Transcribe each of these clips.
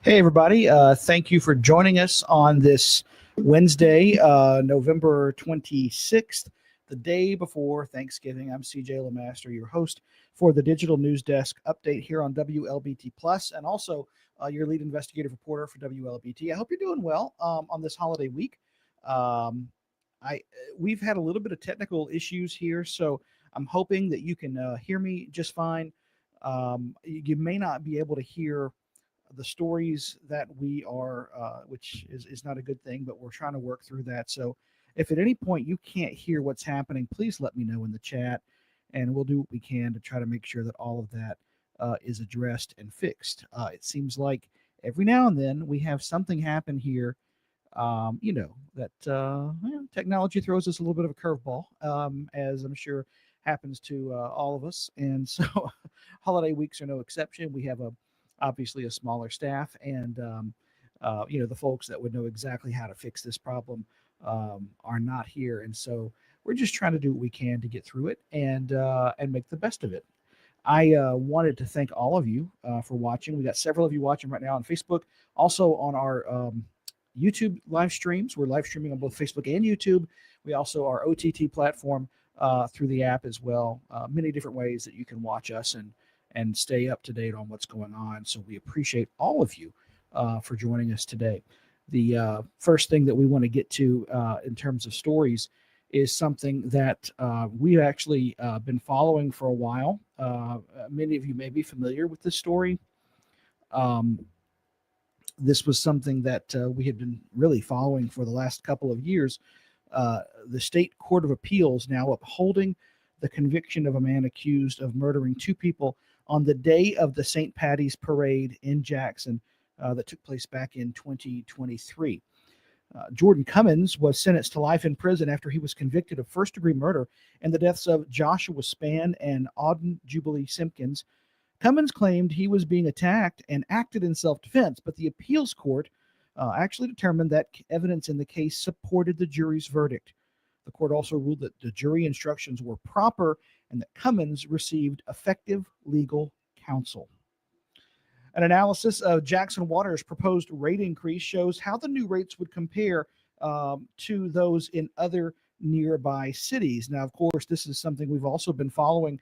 Hey, everybody. Thank you for joining us on this Wednesday, November 26th, the day before Thanksgiving. I'm CJ LeMaster, your host for the Digital News Desk update here on WLBT Plus, and also your lead investigative reporter for WLBT. I hope you're doing well on this holiday week. Um, we've had a little bit of technical issues here, so I'm hoping that you can hear me just fine. You may not be able to hear the stories that we are, which is not a good thing, but we're trying to work through that. So if at any point you can't hear what's happening, please let me know in the chat, and we'll do what we can to try to make sure that all of that is addressed and fixed. It seems like every now and then we have something happen here. That technology throws us a little bit of a curveball, as I'm sure happens to all of us. And so holiday weeks are no exception. We have obviously a smaller staff, and the folks that would know exactly how to fix this problem are not here, and so we're just trying to do what we can to get through it and make the best of it. I wanted to thank all of you for watching. We got several of you watching right now on Facebook, also on our YouTube live streams. We're live streaming on both Facebook and YouTube. We also are OTT platform through the app as well. Many different ways that you can watch us and stay up to date on what's going on. So we appreciate all of you for joining us today. The first thing that we want to get to in terms of stories is something that we've actually been following for a while. Many of you may be familiar with this story. This was something that we had been really following for the last couple of years. The State Court of Appeals now upholding the conviction of a man accused of murdering two people on the day of the St. Patty's Parade in Jackson that took place back in 2023. Jordan Cummins was sentenced to life in prison after he was convicted of first-degree murder in the deaths of Joshua Spann and Auden Jubilee Simpkins. Cummins claimed he was being attacked and acted in self-defense, but the appeals court actually determined that evidence in the case supported the jury's verdict. The court also ruled that the jury instructions were proper and that Cummins received effective legal counsel. An analysis of Jackson Water's proposed rate increase shows how the new rates would compare to those in other nearby cities. Now, of course, this is something we've also been following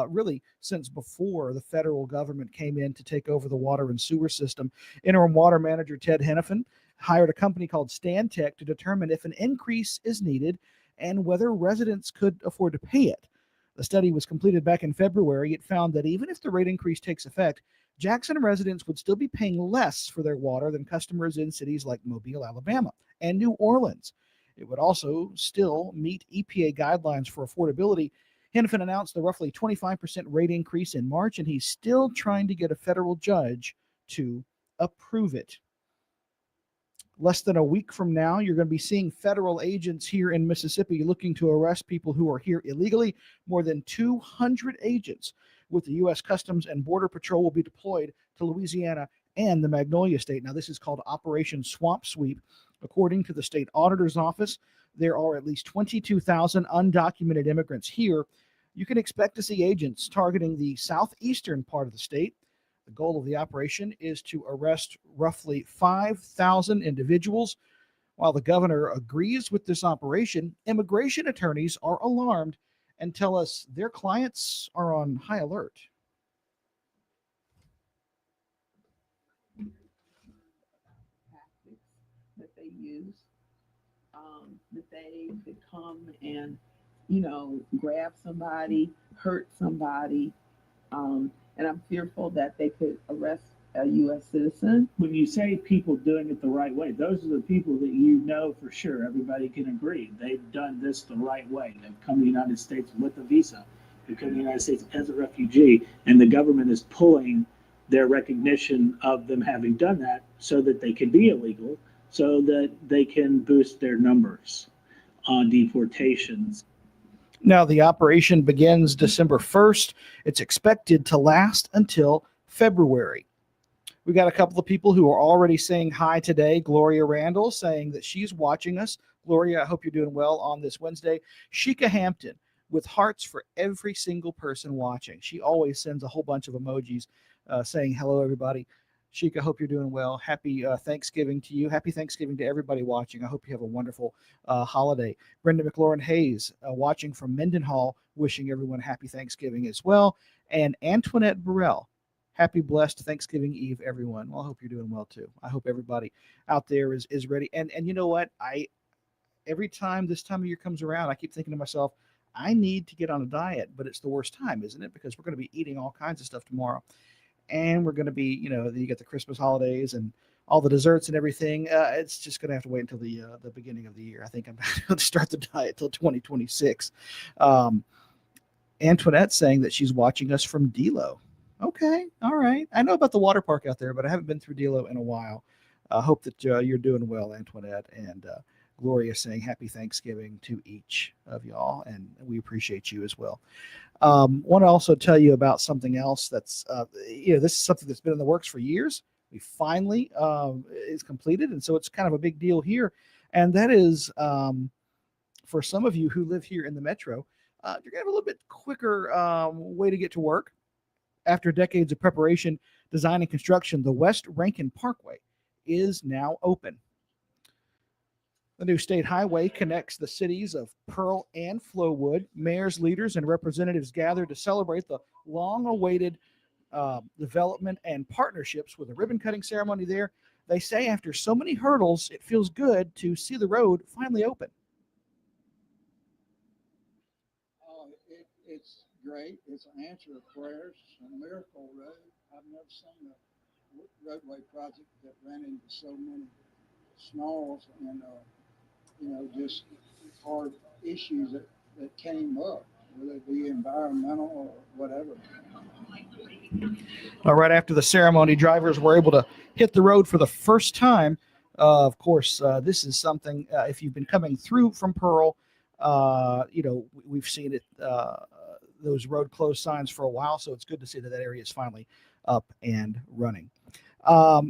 really since before the federal government came in to take over the water and sewer system. Interim water manager Ted Hennepin hired a company called Stantec to determine if an increase is needed and whether residents could afford to pay it. The study was completed back in February. It found that even if the rate increase takes effect, Jackson residents would still be paying less for their water than customers in cities like Mobile, Alabama, and New Orleans. It would also still meet EPA guidelines for affordability. Hennepin announced the roughly 25% rate increase in March, and he's still trying to get a federal judge to approve it. Less than a week from now, you're going to be seeing federal agents here in Mississippi looking to arrest people who are here illegally. More than 200 agents with the U.S. Customs and Border Patrol will be deployed to Louisiana and the Magnolia State. Now, this is called Operation Swamp Sweep. According to the state auditor's office, there are at least 22,000 undocumented immigrants here. You can expect to see agents targeting the southeastern part of the state. The goal of the operation is to arrest roughly 5,000 individuals. While the governor agrees with this operation, immigration attorneys are alarmed and tell us their clients are on high alert. Tactics that they use, that they could come and grab somebody, hurt somebody, and I'm fearful that they could arrest a U.S. citizen. When you say people doing it the right way, those are the people that you know for sure. Everybody can agree they've done this the right way. They've come to the United States with a visa. They've come to the United States as a refugee, and the government is pulling their recognition of them having done that so that they can be illegal, so that they can boost their numbers on deportations. Now, the operation begins December 1st. It's expected to last until February. We got a couple of people who are already saying hi today. Gloria Randall saying that she's watching us. Gloria, I hope you're doing well on this Wednesday. Sheikah Hampton with hearts for every single person watching. She always sends a whole bunch of emojis saying hello, everybody. Sheikah, hope you're doing well. Happy Thanksgiving to you. Happy Thanksgiving to everybody watching. I hope you have a wonderful holiday. Brenda McLaurin Hayes watching from Mendenhall, wishing everyone happy Thanksgiving as well. And Antoinette Burrell, happy blessed Thanksgiving Eve, everyone. Well, I hope you're doing well too. I hope everybody out there is ready. And you know what? Every time this time of year comes around, I keep thinking to myself, I need to get on a diet, but it's the worst time, isn't it? Because we're going to be eating all kinds of stuff tomorrow, and we're going to be, you get the Christmas holidays and all the desserts and everything. It's just going to have to wait until the beginning of the year. I think I'm going to start the diet till 2026. Um, Antoinette saying that she's watching us from Delo. Okay, all right. I know about the water park out there, but I haven't been through Delo in a while. I hope that you're doing well, Antoinette, and Gloria saying happy Thanksgiving to each of y'all, and we appreciate you as well. Want to also tell you about something else that's, this is something that's been in the works for years. We finally is completed, and so it's kind of a big deal here, and that is for some of you who live here in the metro, you're going to have a little bit quicker way to get to work. After decades of preparation, design, and construction, the West Rankin Parkway is now open. The new state highway connects the cities of Pearl and Flowood. Mayors, leaders, and representatives gathered to celebrate the long awaited development and partnerships with a ribbon cutting ceremony there. They say after so many hurdles, it feels good to see the road finally open. It's great. It's an answer to prayers. It's a miracle road. I've never seen a roadway project that ran into so many snarls and just hard issues that came up, whether it be environmental or whatever. Right after the ceremony, drivers were able to hit the road for the first time. Of course, this is something, if you've been coming through from Pearl, we've seen it, those road closed signs for a while, so it's good to see that area is finally up and running.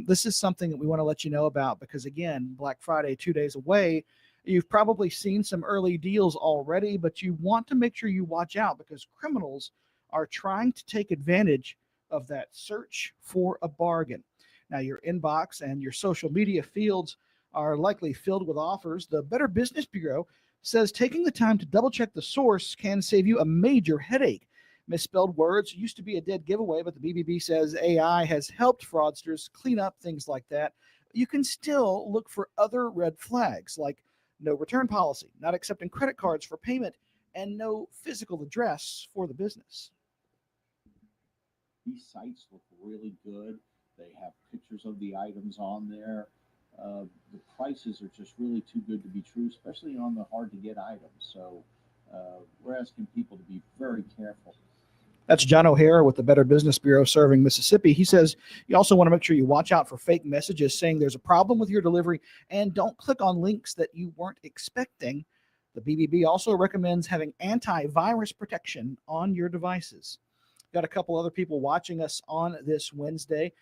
This is something that we want to let you know about because, again, Black Friday, 2 days away. You've probably seen some early deals already, but you want to make sure you watch out because criminals are trying to take advantage of that search for a bargain. Now, your inbox and your social media fields are likely filled with offers. The Better Business Bureau says taking the time to double check the source can save you a major headache. Misspelled words used to be a dead giveaway, but the BBB says AI has helped fraudsters clean up things like that. You can still look for other red flags like no return policy, not accepting credit cards for payment, and no physical address for the business. These sites look really good. They have pictures of the items on there. The prices are just really too good to be true, especially on the hard to get items. So we're asking people to be very careful. That's John O'Hara with the Better Business Bureau serving Mississippi. He says you also want to make sure you watch out for fake messages saying there's a problem with your delivery and don't click on links that you weren't expecting. The BBB also recommends having antivirus protection on your devices. Got a couple other people watching us on this Wednesday.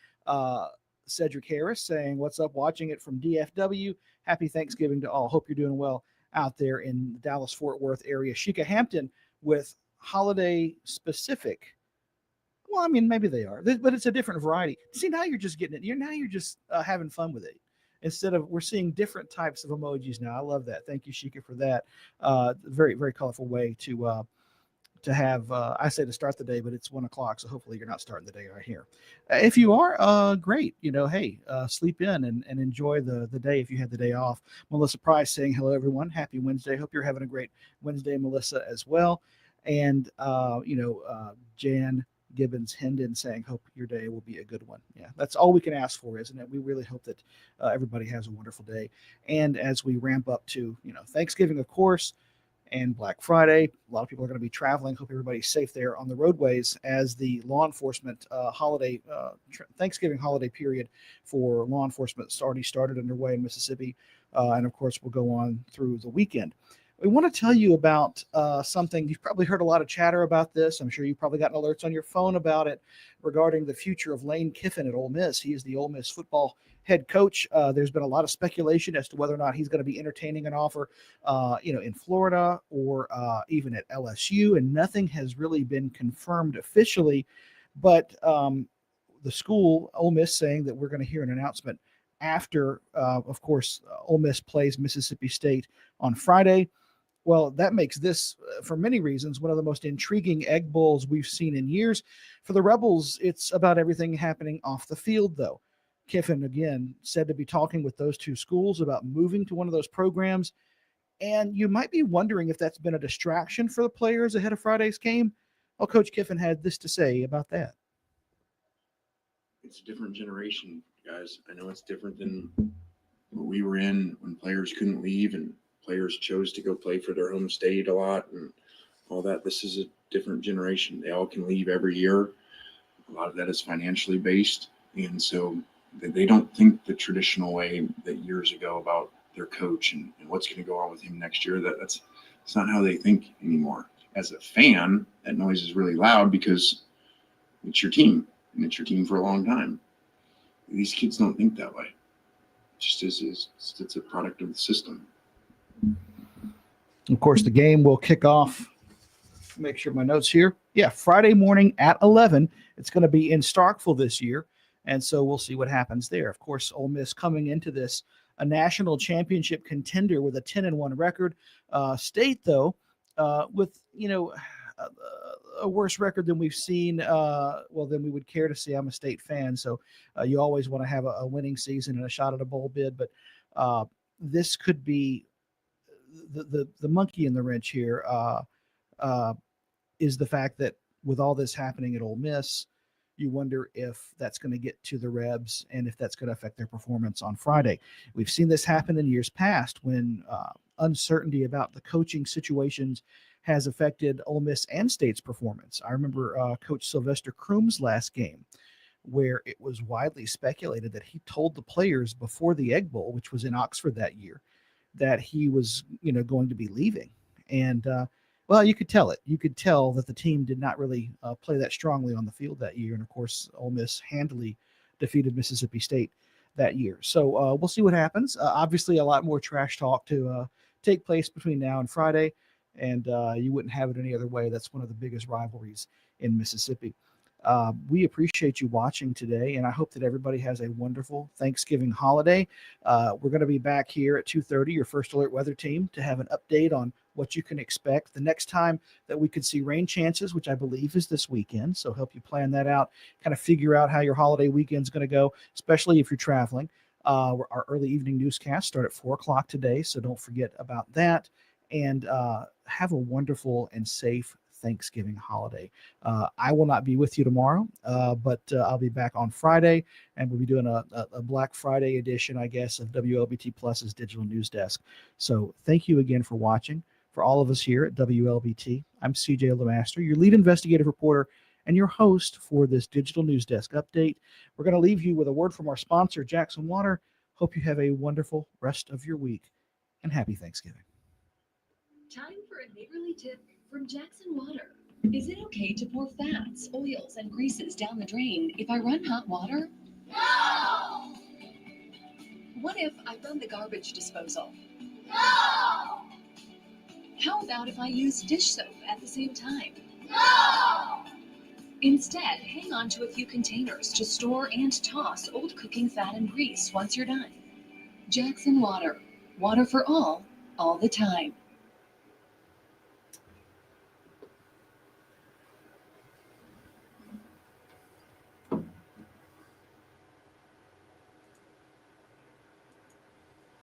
Cedric Harris saying, what's up, watching it from DFW. Happy Thanksgiving to all. Hope you're doing well out there in the Dallas-Fort Worth area. Sheikah Hampton with holiday specific. Well, I mean, maybe they are, but it's a different variety. See, now you're just getting it. You're just having fun with it. Instead of, we're seeing different types of emojis now. I love that. Thank you, Sheikah, for that. Very, very colorful way to to have, I say to start the day, but it's 1 o'clock. So hopefully you're not starting the day right here. If you are, great. Hey, sleep in and enjoy the day if you had the day off. Melissa Price saying hello, everyone. Happy Wednesday. Hope you're having a great Wednesday, Melissa, as well. And, Jan Gibbons Hendon saying, hope your day will be a good one. Yeah, that's all we can ask for, isn't it? We really hope that everybody has a wonderful day. And as we ramp up to, Thanksgiving, of course, and Black Friday, a lot of people are going to be traveling. Hope everybody's safe there on the roadways as the law enforcement holiday, Thanksgiving holiday period for law enforcement has already started underway in Mississippi. And of course, will go on through the weekend. We want to tell you about something. You've probably heard a lot of chatter about this. I'm sure you've probably gotten alerts on your phone about it regarding the future of Lane Kiffin at Ole Miss. He is the Ole Miss football head coach. There's been a lot of speculation as to whether or not he's going to be entertaining an offer, in Florida or even at LSU, and nothing has really been confirmed officially. But the school, Ole Miss, saying that we're going to hear an announcement after, of course, Ole Miss plays Mississippi State on Friday. Well, that makes this, for many reasons, one of the most intriguing Egg Bowls we've seen in years. For the Rebels, it's about everything happening off the field, though. Kiffin, again, said to be talking with those two schools about moving to one of those programs. And you might be wondering if that's been a distraction for the players ahead of Friday's game. Well, Coach Kiffin had this to say about that. It's a different generation, guys. I know it's different than what we were in when players couldn't leave and players chose to go play for their home state a lot and all that. This is a different generation. They all can leave every year. A lot of that is financially based. And so they don't think the traditional way that years ago about their coach and what's going to go on with him next year. That's not how they think anymore. As a fan, that noise is really loud because it's your team and it's your team for a long time. These kids don't think that way. It just is. It's a product of the system. Of course, the game will kick off. Make sure my notes here. Yeah, Friday morning at 11. It's going to be in Starkville this year, and so we'll see what happens there. Of course, Ole Miss coming into this a national championship contender with a 10-1 record. State, though, with a worse record than we've seen, than we would care to see. I'm a State fan, so you always want to have a winning season and a shot at a bowl bid, but this could be the monkey in the wrench here. Is the fact that with all this happening at Ole Miss, you wonder if that's going to get to the Rebs and if that's going to affect their performance on Friday. We've seen this happen in years past when uncertainty about the coaching situations has affected Ole Miss and State's performance. I remember Coach Sylvester Croom's last game, where it was widely speculated that he told the players before the Egg Bowl, which was in Oxford that year, that he was, going to be leaving. And, you could tell it. You could tell that the team did not really play that strongly on the field that year. And, of course, Ole Miss handily defeated Mississippi State that year. So we'll see what happens. Obviously, a lot more trash talk to take place between now and Friday. And you wouldn't have it any other way. That's one of the biggest rivalries in Mississippi. We appreciate you watching today, and I hope that everybody has a wonderful Thanksgiving holiday. We're going to be back here at 2:30, your First Alert Weather Team, to have an update on what you can expect the next time that we could see rain chances, which I believe is this weekend. So help you plan that out, kind of figure out how your holiday weekend's going to go, especially if you're traveling. Our early evening newscast start at 4 o'clock today, so don't forget about that. And have a wonderful and safe Thanksgiving holiday. I will not be with you tomorrow, but I'll be back on Friday, and we'll be doing a Black Friday edition, I guess, of WLBT Plus's digital news desk. So thank you again for watching. For all of us here at WLBT, I'm CJ Lemaster, your lead investigative reporter and your host for this digital news desk update. We're going to leave you with a word from our sponsor, Jackson Water. Hope you have a wonderful rest of your week, and happy Thanksgiving. Time for a neighborly tip from Jackson Water. Is it okay to pour fats, oils, and greases down the drain if I run hot water? No! What if I run the garbage disposal? No! How about if I use dish soap at the same time? No! Instead, hang on to a few containers to store and toss old cooking fat and grease once you're done. Jackson Water. Water for all the time.